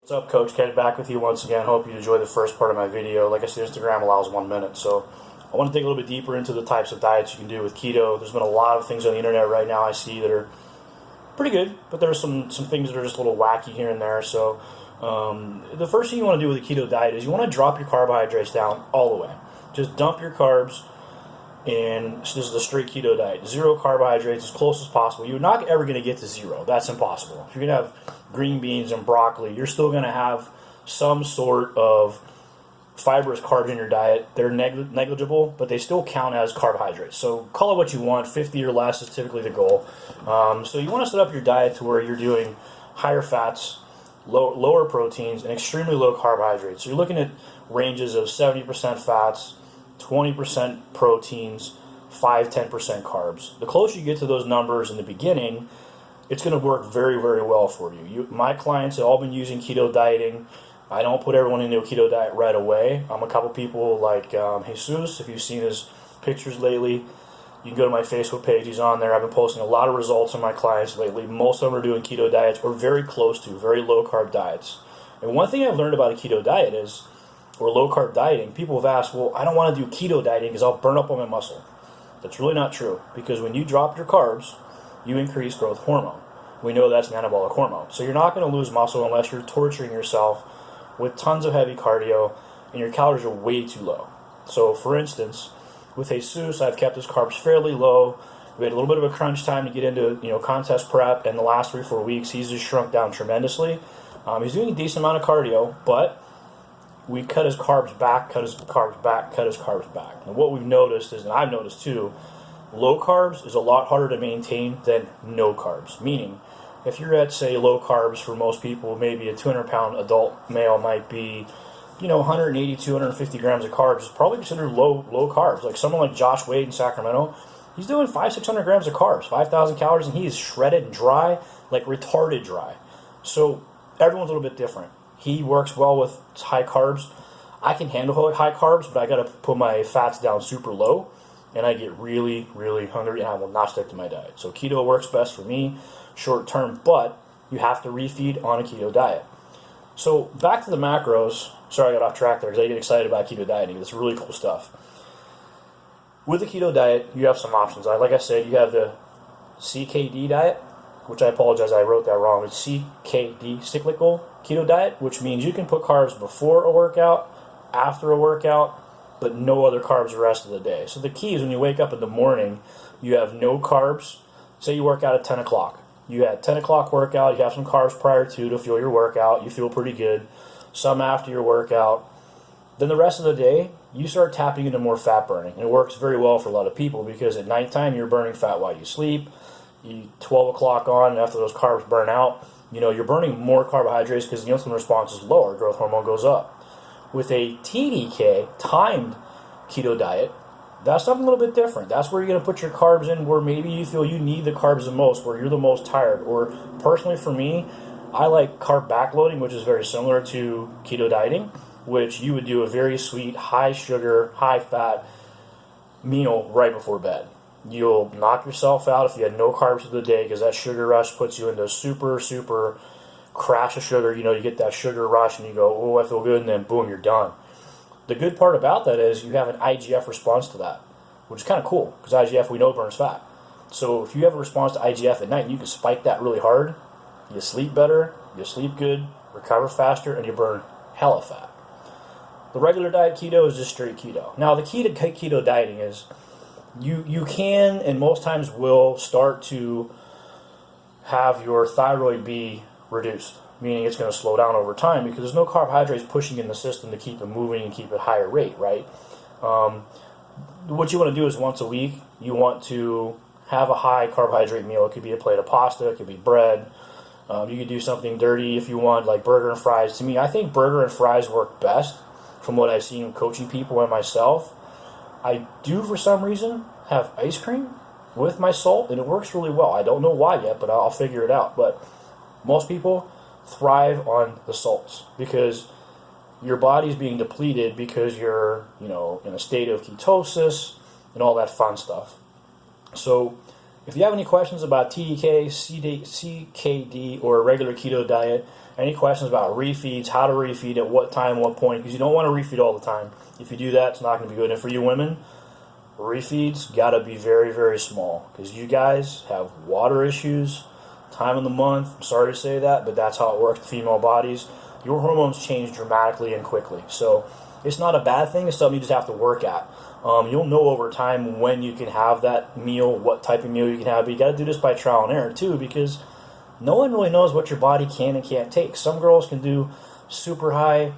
What's up, Coach Ken? Back with you once again. Hope you enjoyed the first part of my video. Like I said, Instagram allows 1 minute, so I want to dig a little bit deeper into the types of diets you can do with keto. There's been a lot of things on the internet right now I see that are pretty good, but there are some things that are just a little wacky here and there. So the first thing you want to do with a keto diet is you want to drop your carbohydrates down all the way. Just dump your carbs, and this is a straight keto diet. Zero carbohydrates as close as possible. You're not ever going to get to zero. That's impossible. If you're going to have green beans and broccoli, you're still going to have some sort of fibrous carbs in your diet. They're negligible, but they still count as carbohydrates. So call it what you want. 50 or less is typically the goal. So you want to set up your diet to where you're doing higher fats, lower proteins, and extremely low carbohydrates. So you're looking at ranges of 70% fats, 20% proteins, 5-10% carbs. The closer you get to those numbers in the beginning, it's going to work very, very well for you. My clients have all been using keto dieting. I don't put everyone into a keto diet right away. A couple people like Jesus, if you've seen his pictures lately, you can go to my Facebook page. He's on there. I've been posting a lot of results on my clients lately. Most of them are doing keto diets or very close to, very low-carb diets. And one thing I've learned about a keto diet is, or low-carb dieting, people have asked, well, I don't want to do keto dieting because I'll burn up on my muscle. That's really not true, because when you drop your carbs, you increase growth hormone. We know that's an anabolic hormone. So you're not going to lose muscle unless you're torturing yourself with tons of heavy cardio and your calories are way too low. So for instance, with Jesus, I've kept his carbs fairly low. We had a little bit of a crunch time to get into contest prep, and the last 3-4 weeks he's just shrunk down tremendously. He's doing a decent amount of cardio, but we cut his carbs back, cut his carbs back, cut his carbs back. And what we've noticed is, and I've noticed too, low carbs is a lot harder to maintain than no carbs. Meaning, if you're at, say, low carbs for most people, maybe a 200-pound adult male might be, 180, 250 grams of carbs is probably considered low carbs. Like someone like Josh Wade in Sacramento, he's doing 500-600 grams of carbs, 5,000 calories, and he is shredded and dry, like retarded dry. So everyone's a little bit different. He works well with high carbs. I can handle high carbs, but I got to put my fats down super low, and I get really, really hungry, and I will not stick to my diet. So keto works best for me short term, but you have to refeed on a keto diet. So back to the macros. Sorry, I got off track there because I get excited about keto dieting. It's really cool stuff. With the keto diet, you have some options. Like I said, you have the CKD diet, which I apologize, I wrote that wrong. It's CKD, cyclical keto diet, which means you can put carbs before a workout, after a workout, but no other carbs the rest of the day. So the key is when you wake up in the morning, you have no carbs. Say you work out at 10 o'clock. You had 10 o'clock workout, you have some carbs prior to fuel your workout, you feel pretty good. Some after your workout. Then the rest of the day, you start tapping into more fat burning. And it works very well for a lot of people because at nighttime, you're burning fat while you sleep. 12 o'clock on, after those carbs burn out, you're burning more carbohydrates because the insulin response is lower, growth hormone goes up. With a TDK, timed keto diet, that's something a little bit different. That's where you're going to put your carbs in where maybe you feel you need the carbs the most, where you're the most tired. Or personally for me, I like carb backloading, which is very similar to keto dieting, which you would do a very sweet, high sugar, high fat meal right before bed. You'll knock yourself out if you had no carbs for the day because that sugar rush puts you into a super, super crash of sugar. You get that sugar rush and you go, oh, I feel good, and then boom, you're done. The good part about that is you have an IGF response to that, which is kind of cool because IGF we know burns fat. So if you have a response to IGF at night, you can spike that really hard. You sleep better, you sleep good, recover faster, and you burn hella fat. The regular diet keto is just straight keto. Now the key to keto dieting is you can and most times will start to have your thyroid be reduced, meaning it's going to slow down over time because there's no carbohydrates pushing in the system to keep it moving and keep it higher rate, right? What you want to do is once a week, you want to have a high carbohydrate meal. It could be a plate of pasta, it could be bread. You could do something dirty if you want, like burger and fries. To me, I think burger and fries work best from what I've seen coaching people and myself. I do, for some reason, have ice cream with my salt, and it works really well. I don't know why yet, but I'll figure it out. But most people thrive on the salts because your body's being depleted because you're, in a state of ketosis and all that fun stuff. So If you have any questions about TDK, CKD, or a regular keto diet, any questions about refeeds, how to refeed, at what time, what point, because you don't want to refeed all the time. If you do that, it's not going to be good. And for you women, refeeds got to be very, very small, because you guys have water issues, time of the month. I'm sorry to say that, but that's how it works with female bodies. Your hormones change dramatically and quickly. So it's not a bad thing. It's something you just have to work at. You'll know over time when you can have that meal, what type of meal you can have. But you got to do this by trial and error too, because no one really knows what your body can and can't take. Some girls can do super high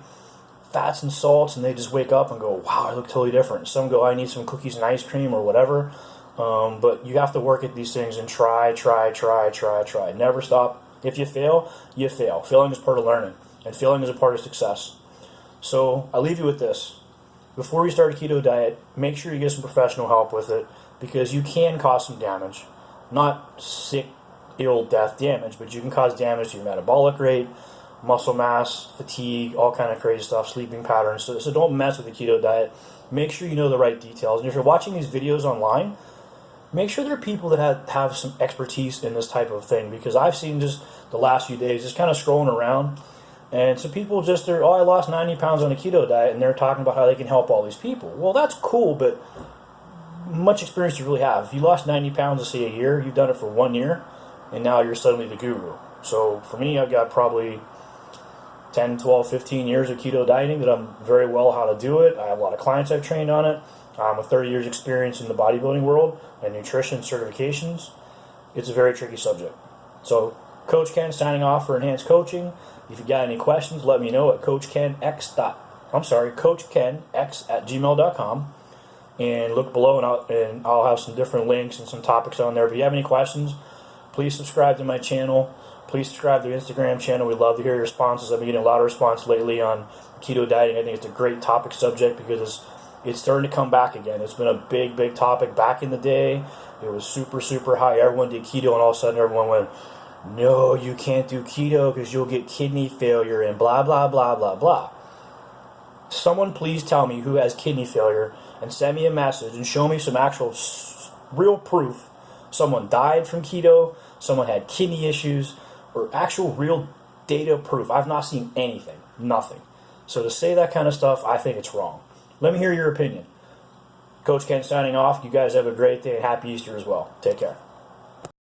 fats and salts, and they just wake up and go, wow, I look totally different. Some go, I need some cookies and ice cream or whatever. But you have to work at these things and try. Never stop. If you fail, you fail. Failing is part of learning, and failing is a part of success. So I leave you with this. Before you start a keto diet, make sure you get some professional help with it, because you can cause some damage. Not sick, ill, death damage, but you can cause damage to your metabolic rate, muscle mass, fatigue, all kind of crazy stuff, sleeping patterns. So don't mess with the keto diet. Make sure you know the right details. And if you're watching these videos online, make sure there are people that have some expertise in this type of thing, because I've seen just the last few days just kind of scrolling around, and so people just are, I lost 90 pounds on a keto diet, and they're talking about how they can help all these people. Well, that's cool, but much experience do you really have? If you lost 90 pounds, let's say a year, you've done it for 1 year, and now you're suddenly the guru. So for me, I've got probably 10, 12, 15 years of keto dieting that I'm very well how to do it. I have a lot of clients I've trained on it. With 30 years experience in the bodybuilding world and nutrition certifications, it's a very tricky subject. So Coach Ken signing off for Enhanced Coaching. If you got any questions, let me know at coachkenx@gmail.com, and look below, and I'll have some different links and some topics on there. If you have any questions, please subscribe to my channel. Please subscribe to the Instagram channel. We'd love to hear your responses. I've been getting a lot of response lately on keto dieting. I think it's a great topic subject because it's starting to come back again. It's been a big topic. Back in the day, it was super high. Everyone did keto, and all of a sudden everyone went, no, you can't do keto because you'll get kidney failure and blah, blah, blah, blah, blah. Someone please tell me who has kidney failure and send me a message and show me some actual real proof. Someone died from keto, someone had kidney issues, or actual real data proof. I've not seen anything. Nothing. So to say that kind of stuff, I think it's wrong. Let me hear your opinion. Coach Ken signing off. You guys have a great day, and happy Easter as well. Take care.